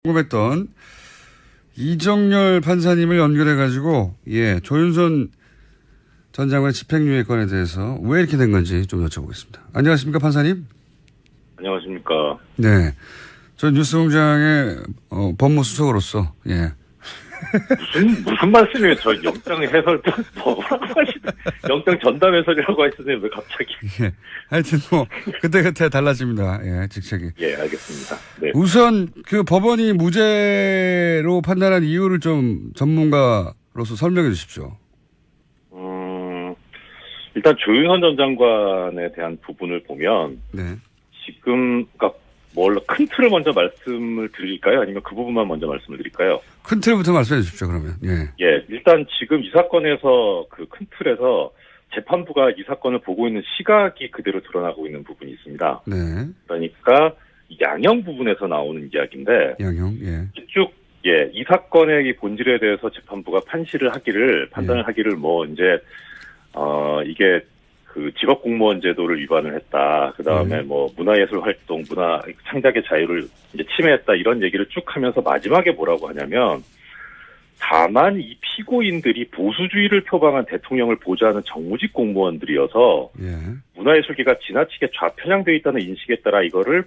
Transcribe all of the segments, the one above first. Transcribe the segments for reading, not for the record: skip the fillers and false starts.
궁금했던 이정열 판사님을 연결해가지고, 조윤선 전 장관의 집행유예 건에 대해서 왜 이렇게 된 건지 좀 여쭤보겠습니다. 안녕하십니까, 판사님? 안녕하십니까. 네. 전 뉴스공장의 법무수석으로서, 무슨 말씀이에요? 저 영장 해설, 뭐라고 하시나? 영장 전담 해설이라고 하시는데 왜 갑자기? 하여튼 그때그때 달라집니다. 직책이. 알겠습니다. 네. 우선 그 법원이 무죄로 판단한 이유를 좀 전문가로서 설명해 주십시오. 일단 조윤선 전 장관에 대한 부분을 보면, 지금, 큰 틀을 먼저 말씀을 드릴까요? 아니면 그 부분만 먼저 말씀을 드릴까요? 큰 틀부터 말씀해 주십시오, 그러면. 일단 지금 이 사건에서 그 큰 틀에서 재판부가 이 사건을 보고 있는 시각이 그대로 드러나고 있는 부분이 있습니다. 그러니까 양형 부분에서 나오는 이야기인데. 양형, 쭉, 이 사건의 본질에 대해서 재판부가 판단을 하기를 이게 그 직업 공무원 제도를 위반을 했다. 그 다음에 문화예술 활동, 문화 창작의 자유를 이제 침해했다. 이런 얘기를 쭉 하면서 마지막에 뭐라고 하냐면, 다만 이 피고인들이 보수주의를 표방한 대통령을 보좌하는 정무직 공무원들이어서 문화예술계가 지나치게 좌편향되어 있다는 인식에 따라 이거를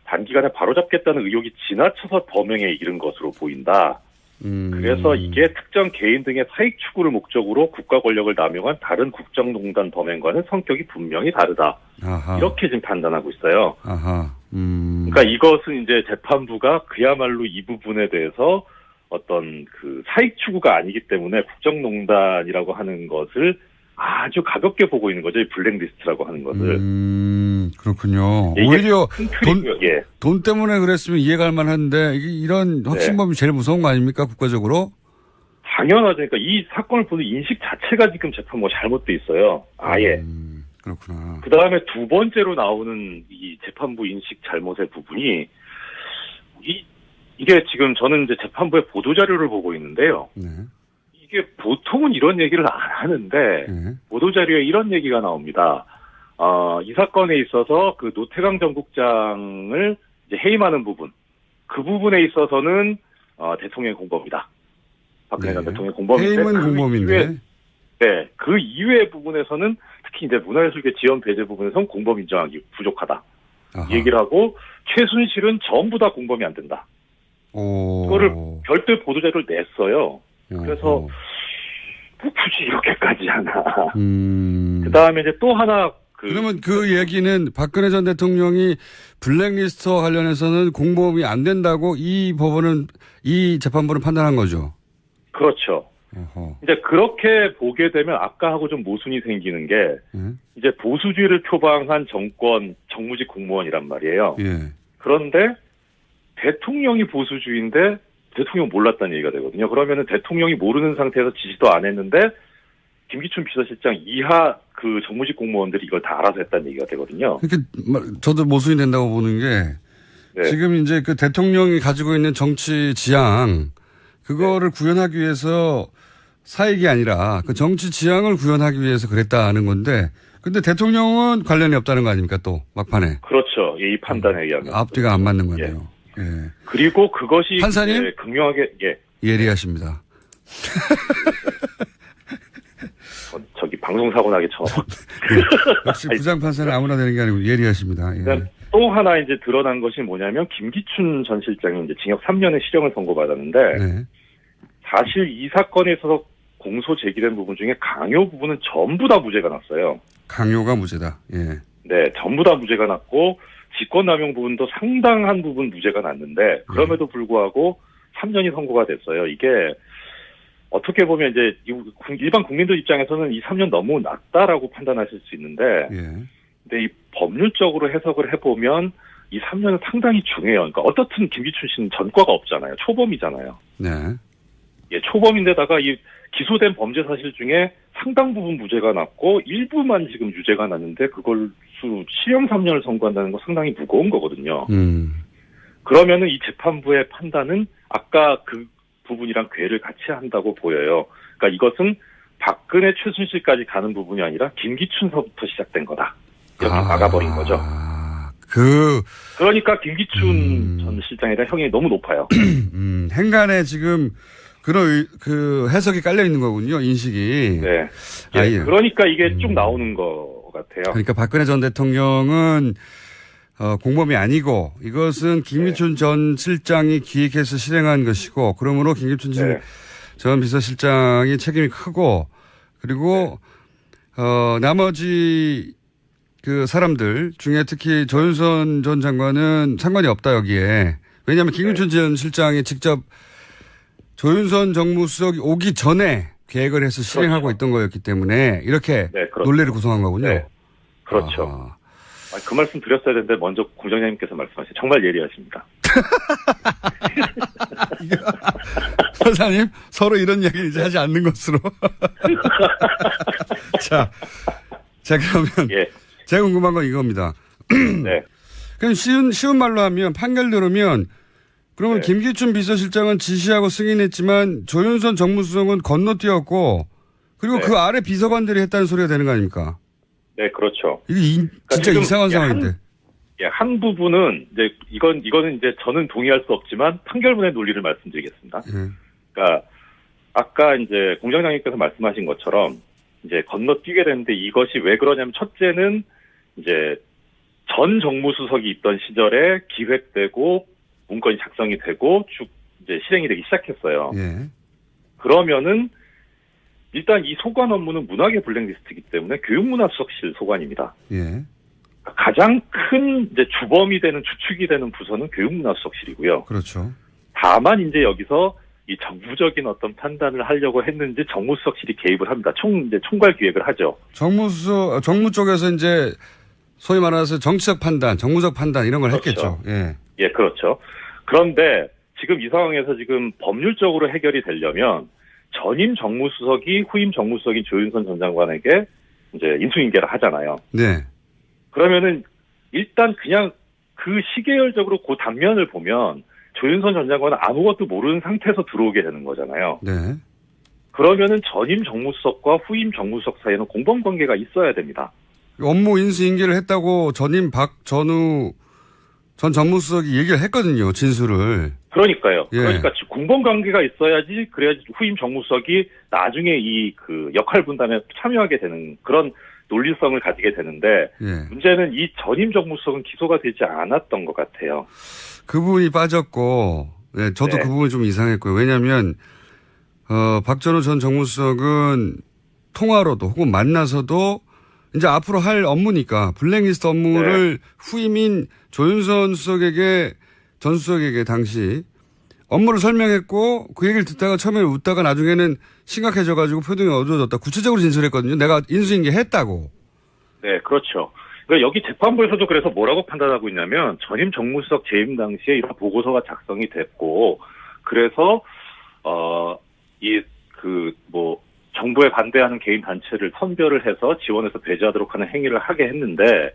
단기간에 바로잡겠다는 의욕이 지나쳐서 범행에 이른 것으로 보인다. 그래서 이게 특정 개인 등의 사익 추구를 목적으로 국가 권력을 남용한 다른 국정농단 범행과는 성격이 분명히 다르다. 아하. 이렇게 지금 판단하고 있어요. 그러니까 이것은 이제 재판부가 그야말로 이 부분에 대해서 어떤 그 사익 추구가 아니기 때문에 국정농단이라고 하는 것을 아주 가볍게 보고 있는 거죠. 이 블랙리스트라고 하는 것을. 그렇군요. 오히려 돈 때문에 그랬으면 이해가 할 만한데 이런 확신범이 제일 무서운 거 아닙니까? 국가적으로? 당연하죠. 그러니까 이 사건을 보는 인식 자체가 지금 재판부가 잘못돼 있어요. 아예. 그렇구나. 그 다음에 두 번째로 나오는 이 재판부 인식 잘못의 부분이 이게 지금 저는 이제 재판부의 보도자료를 보고 있는데요. 이게 보통은 이런 얘기를 안 하는데 보도자료에 이런 얘기가 나옵니다. 이 사건에 있어서 그 노태강 전국장을 이제 해임하는 부분, 그 부분에 있어서는 대통령의 공범이다. 박근혜 전 대통령의 공범인데 해임은 공범인데. 그 이외의 부분에서는 특히 이제 문화예술계 지원 배제 부분에서는 공범 인정하기 부족하다. 이 얘기를 하고 최순실은 전부 다 공범이 안 된다. 그거를 별도의 보도자료를 냈어요. 그래서 굳이 이렇게까지 하나. 그 다음에 이제 또 하나 그러면 그 얘기는 박근혜 전 대통령이 블랙리스트와 관련해서는 공범이 안 된다고 이 재판부는 판단한 거죠. 그렇죠. 이제 그렇게 보게 되면 아까하고 좀 모순이 생기는 게 이제 보수주의를 표방한 정무직 공무원이란 말이에요. 그런데 대통령이 보수주의인데 대통령 몰랐다는 얘기가 되거든요. 그러면은 대통령이 모르는 상태에서 지시도 안 했는데 김기춘 비서실장 이하 그 정무직 공무원들이 이걸 다 알아서 했다는 얘기가 되거든요. 그러니까 저도 모순이 된다고 보는 게 지금 이제 그 대통령이 가지고 있는 정치 지향 그거를 구현하기 위해서 사익이 아니라 그 정치 지향을 구현하기 위해서 그랬다는 건데 근데 대통령은 관련이 없다는 거 아닙니까 또 막판에. 그렇죠. 이 판단에 의하면. 앞뒤가 안 맞는 거네요. 그리고 그것이 판사님 극명하게 예리하십니다. 저기 방송사고 나게 처음. 역시 부장판사는 아무나 되는 게 아니고 예리하십니다. 또 하나 이제 드러난 것이 뭐냐면 김기춘 전 실장이 이제 징역 3년의 실형을 선고받았는데 사실 이 사건에 있어서 공소 제기된 부분 중에 강요 부분은 전부 다 무죄가 났어요. 강요가 무죄다. 전부 다 무죄가 났고 직권남용 부분도 상당한 부분 무죄가 났는데 그럼에도 불구하고 3년이 선고가 됐어요. 이게 어떻게 보면 이제 일반 국민들 입장에서는 이 3년 너무 낮다라고 판단하실 수 있는데 근데 이 법률적으로 해석을 해보면 이 3년은 상당히 중요해요. 그러니까 어떻든 김기춘 씨는 전과가 없잖아요. 초범이잖아요. 초범인데다가 이 기소된 범죄 사실 중에 상당 부분 무죄가 났고 일부만 지금 유죄가 났는데 그걸 실형 3년을 선고한다는 건 상당히 무거운 거거든요. 그러면은 이 재판부의 판단은 아까 그 부분이랑 궤를 같이 한다고 보여요. 그러니까 이것은 박근혜 최순실까지 가는 부분이 아니라 김기춘서부터 시작된 거다. 이렇게 막아버린 거죠. 그러니까 김기춘 전 실장에 대한 형이 너무 높아요. 행간에 지금 그런 그 해석이 깔려 있는 거군요, 인식이. 네. 예. 그러니까 이게 쭉 나오는 것 같아요. 그러니까 박근혜 전 대통령은 공범이 아니고 이것은 김기춘 전 실장이 기획해서 실행한 것이고 그러므로 김기춘 전 비서실장이 책임이 크고 그리고 나머지 그 사람들 중에 특히 조윤선 전 장관은 상관이 없다 여기에. 왜냐하면 김기춘 전 실장이 직접 조윤선 정무수석이 오기 전에 계획을 해서 실행하고 있던 거였기 때문에 이렇게 논리를 구성한 거군요. 네. 그렇죠. 그 말씀 드렸어야 되는데 먼저 공장장님께서 말씀하시죠. 정말 예리하십니다. 선사님 서로 이런 얘기를 이제 하지 않는 것으로. 자 그러면 제가 궁금한 건 이겁니다. 네. 그냥 쉬운 말로 하면 판결 들으면 그러면 김기춘 비서실장은 지시하고 승인했지만 조윤선 정무수석은 건너뛰었고 그리고 그 아래 비서관들이 했다는 소리가 되는 거 아닙니까? 네, 그렇죠. 이게 진짜 이상한 상황인데. 한 부분은 이제 이거는 이제 저는 동의할 수 없지만 판결문의 논리를 말씀드리겠습니다. 그러니까 아까 이제 공장장님께서 말씀하신 것처럼 이제 건너뛰게 되는데 이것이 왜 그러냐면 첫째는 이제 전 정무수석이 있던 시절에 기획되고 문건이 작성이 되고 쭉 이제 실행이 되기 시작했어요. 그러면은 일단 이 소관 업무는 문화계 블랙리스트이기 때문에 교육문화수석실 소관입니다. 가장 큰 이제 주범이 되는 주축이 되는 부서는 교육문화수석실이고요. 그렇죠. 다만 이제 여기서 이 정부적인 어떤 판단을 하려고 했는지 정무수석실이 개입을 합니다. 이제 총괄 기획을 하죠. 정무 쪽에서 이제 소위 말해서 정치적 판단, 정무적 판단 이런 걸 했겠죠. 예, 그렇죠. 그런데 지금 이 상황에서 지금 법률적으로 해결이 되려면 전임 정무수석이 후임 정무수석인 조윤선 전 장관에게 이제 인수인계를 하잖아요. 네. 그러면은 일단 그냥 그 시계열적으로 그 단면을 보면 조윤선 전 장관은 아무것도 모르는 상태에서 들어오게 되는 거잖아요. 네. 그러면은 전임 정무수석과 후임 정무수석 사이에는 공범관계가 있어야 됩니다. 업무 인수인계를 했다고 전임 박전우 전 정무수석이 얘기를 했거든요. 진술을. 그러니까요. 그러니까 공범관계가 있어야지 그래야지 후임 정무수석이 나중에 이 그 역할 분담에 참여하게 되는 그런 논리성을 가지게 되는데 문제는 이 전임 정무수석은 기소가 되지 않았던 것 같아요. 그 부분이 빠졌고 저도 그 부분이 좀 이상했고요. 왜냐하면 박전우 전 정무수석은 통화로도 혹은 만나서도 이제 앞으로 할 업무니까 블랙리스트 업무를 후임인 조윤선 수석에게 전 수석에게 당시 업무를 설명했고 그 얘기를 듣다가 처음에는 웃다가 나중에는 심각해져가지고 표정이 어두워졌다. 구체적으로 진술했거든요. 내가 인수인계 했다고. 네, 그렇죠. 그러니까 여기 재판부에서도 그래서 뭐라고 판단하고 있냐면 전임 정무수석 재임 당시에 이런 보고서가 작성이 됐고 그래서 정부에 반대하는 개인 단체를 선별을 해서 지원해서 배제하도록 하는 행위를 하게 했는데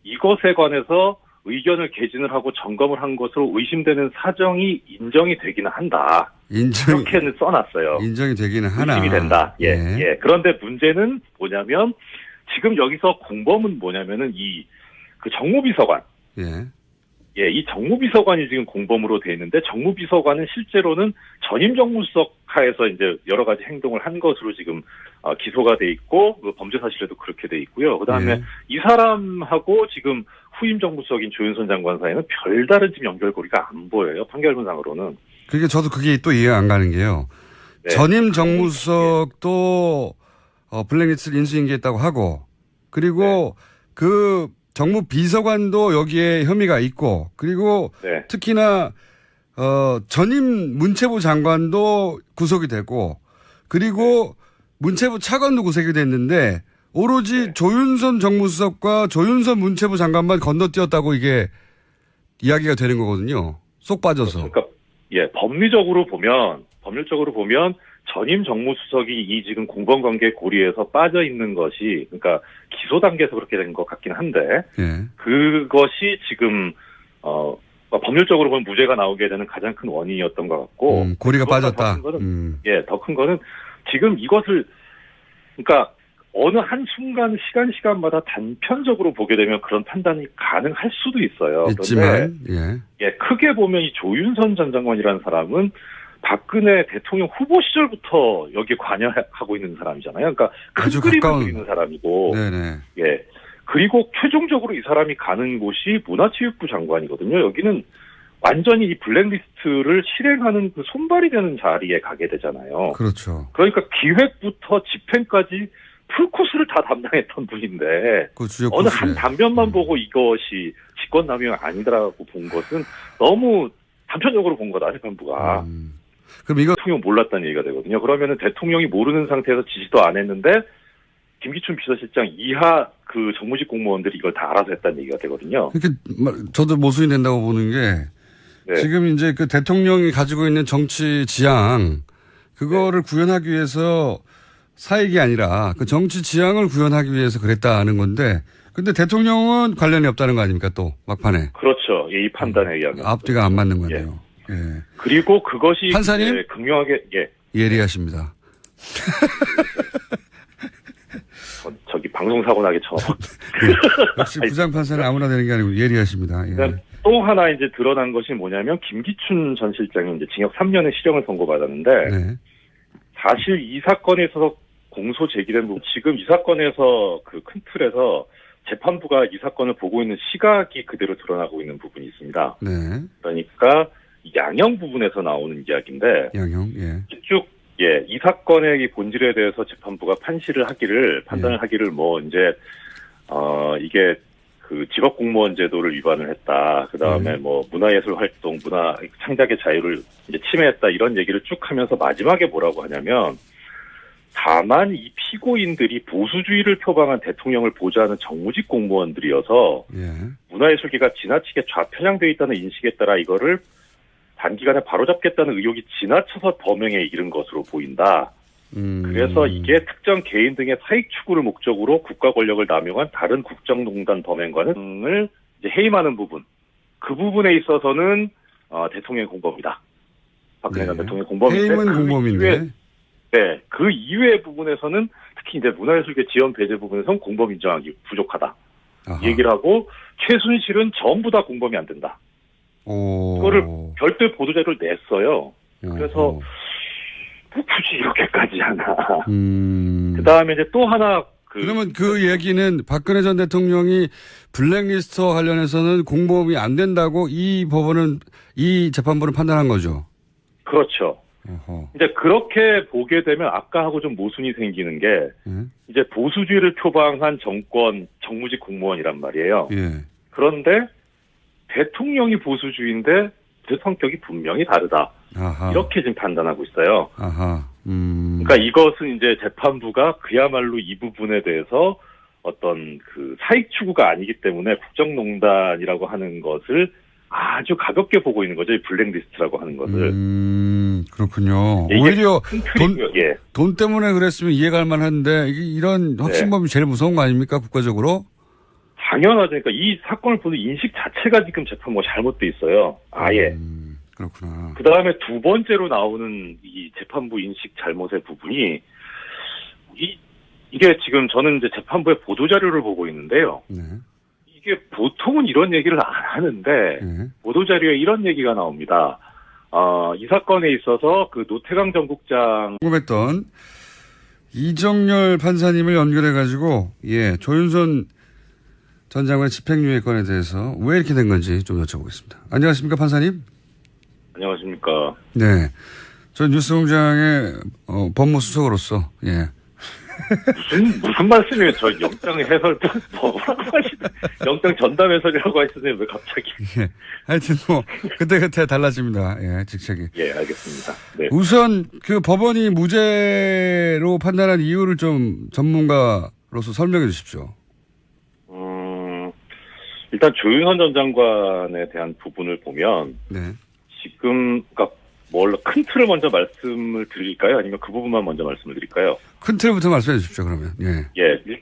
이것에 관해서 의견을 개진을 하고 점검을 한 것으로 의심되는 사정이 인정이 되기는 한다. 이렇게는 써놨어요. 인정이 되기는 하나. 의심이 된다. 예. 그런데 문제는 뭐냐면 지금 여기서 공범은 뭐냐면은 그 정무비서관. 이 정무비서관이 지금 공범으로 돼 있는데 정무비서관은 실제로는 전임 정무수석 하에서 이제 여러 가지 행동을 한 것으로 지금 기소가 돼 있고 그 범죄 사실에도 그렇게 돼 있고요. 그다음에 이 사람하고 지금 후임 정무수석인 조윤선 장관 사이는 별다른 지금 연결고리가 안 보여요. 판결문상으로는. 저도 그게 또 이해가 안 가는 게요. 전임 정무수석도 블랙리스트를 인수인계했다고 하고 그리고 그 정무 비서관도 여기에 혐의가 있고 그리고 특히나 전임 문체부 장관도 구속이 되고 그리고 문체부 차관도 구속이 됐는데 오로지 조윤선 정무수석과 조윤선 문체부 장관만 건너뛰었다고 이게 이야기가 되는 거거든요. 쏙 빠져서. 그러니까 법률적으로 보면 전임 정무수석이 이 지금 공범관계 고리에서 빠져 있는 것이 그러니까 기소 단계에서 그렇게 된 것 같긴 한데 그것이 지금 법률적으로 보면 무죄가 나오게 되는 가장 큰 원인이었던 것 같고 고리가 빠졌다. 더 큰 거는 지금 이것을 그러니까 어느 한순간 시간마다 단편적으로 보게 되면 그런 판단이 가능할 수도 있어요. 있지만, 예, 크게 보면 이 조윤선 전 장관이라는 사람은 박근혜 대통령 후보 시절부터 여기에 관여하고 있는 사람이잖아요. 그러니까 큰 아주 그림을 가까운 그리는 사람이고, 네네. 예. 그리고 최종적으로 이 사람이 가는 곳이 문화체육부 장관이거든요. 여기는 완전히 이 블랙리스트를 실행하는 그 손발이 되는 자리에 가게 되잖아요. 그렇죠. 그러니까 기획부터 집행까지 풀코스를 다 담당했던 분인데 그 주요 어느 코스에. 한 단면만 보고 이것이 직권남용이 아니더라고 본 것은 너무 단편적으로 본 거다, 재판부가. 그럼 이거 대통령 몰랐다는 얘기가 되거든요. 그러면은 대통령이 모르는 상태에서 지시도 안 했는데 김기춘 비서실장 이하 그 정무직 공무원들이 이걸 다 알아서 했다는 얘기가 되거든요. 이렇게 저도 모순이 된다고 보는 게 네. 지금 이제 그 대통령이 가지고 있는 정치 지향 그거를 구현하기 위해서 사익이 아니라 그 정치 지향을 구현하기 위해서 그랬다는 건데 근데 대통령은 관련이 없다는 거 아닙니까 또 막판에. 그렇죠. 이 판단에 의하면. 앞뒤가 안 맞는 거네요. 예. 그리고 그것이 판사님? 극명하게 예리하십니다. 저기 방송사고 나게 처음. 역시 부장판사는 아무나 되는 게 아니고 예리하십니다. 예. 또 하나 이제 드러난 것이 뭐냐면 김기춘 전 실장이 이제 징역 3년의 실형을 선고받았는데 네. 사실 이 사건에 있어서 공소 제기된 부분 지금 이 사건에서 그 큰 틀에서 재판부가 이 사건을 보고 있는 시각이 그대로 드러나고 있는 부분이 있습니다. 네. 그러니까 양형 부분에서 나오는 이야기인데 양형. 예. 쭉 이 사건의 이 본질에 대해서 재판부가 판단을 하기를 뭐 이제 이게 그 직업 공무원 제도를 위반을 했다. 그다음에 뭐 문화예술 활동, 문화 창작의 자유를 이제 침해했다 이런 얘기를 쭉 하면서 마지막에 뭐라고 하냐면 다만 이 피고인들이 보수주의를 표방한 대통령을 보좌하는 정무직 공무원들이어서 문화예술계가 지나치게 좌편향되어 있다는 인식에 따라 이거를 단기간에 바로잡겠다는 의욕이 지나쳐서 범행에 이른 것으로 보인다. 그래서 이게 특정 개인 등의 사익 추구를 목적으로 국가 권력을 남용한 다른 국정농단 범행과는 이제 해임하는 부분. 그 부분에 있어서는 대통령의 공범이다. 박근혜 전 대통령의 공범인데 해임은 공범인데. 네, 그 이외의 부분에서는 특히 이제 문화예술계 지원 배제 부분에서는 공범 인정하기 부족하다. 아하. 얘기를 하고 최순실은 전부 다 공범이 안 된다. 그거를 별도의 보도자료를 냈어요. 그래서 뭐 굳이 이렇게까지 하나. 그 다음에 이제 또 하나 그러면 그 얘기는 박근혜 전 대통령이 블랙리스트와 관련해서는 공범이 안 된다고 이 재판부는 판단한 거죠. 그렇죠. 어허. 이제 그렇게 보게 되면 아까하고 좀 모순이 생기는 게 이제 보수주의를 표방한 정무직 공무원이란 말이에요. 예. 그런데 대통령이 보수주의인데 그 성격이 분명히 다르다. 아하. 이렇게 지금 판단하고 있어요. 아하. 그러니까 이것은 이제 재판부가 그야말로 이 부분에 대해서 어떤 그 사익 추구가 아니기 때문에 국정농단이라고 하는 것을 아주 가볍게 보고 있는 거죠. 이 블랙리스트라고 하는 것을. 그렇군요. 오히려 돈 때문에 그랬으면 이해가 할 만한데 이런 확신범이 제일 무서운 거 아닙니까? 국가적으로? 당연하죠. 그러니까 이 사건을 보는 인식 자체가 지금 재판부가 잘못돼 있어요. 아예. 그렇구나. 그 다음에 두 번째로 나오는 이 재판부 인식 잘못의 부분이 이게 지금 저는 이제 재판부의 보도자료를 보고 있는데요. 네. 이게 보통은 이런 얘기를 안 하는데 보도자료에 이런 얘기가 나옵니다. 이 사건에 있어서 그 노태강 전국장 궁금했던 이정열 판사님을 연결해가지고 조윤선 전 장관의 집행유예 건에 대해서 왜 이렇게 된 건지 좀 여쭤보겠습니다. 안녕하십니까 판사님? 안녕하십니까. 네. 전 뉴스공장의 법무수석으로서 무슨 말씀이에요? 저 영장 해설 뭐라고 하시는 영장 전담 해설이라고 하시는데 왜 갑자기? 하여튼 그때 달라집니다. 직책이. 알겠습니다. 네. 우선 그 법원이 무죄로 판단한 이유를 좀 전문가로서 설명해 주십시오. 일단 조윤선 전 장관에 대한 부분을 보면 지금 그러니까 큰 틀을 먼저 말씀을 드릴까요? 아니면 그 부분만 먼저 말씀을 드릴까요? 큰 틀부터 말씀해 주십시오. 그러면. 일단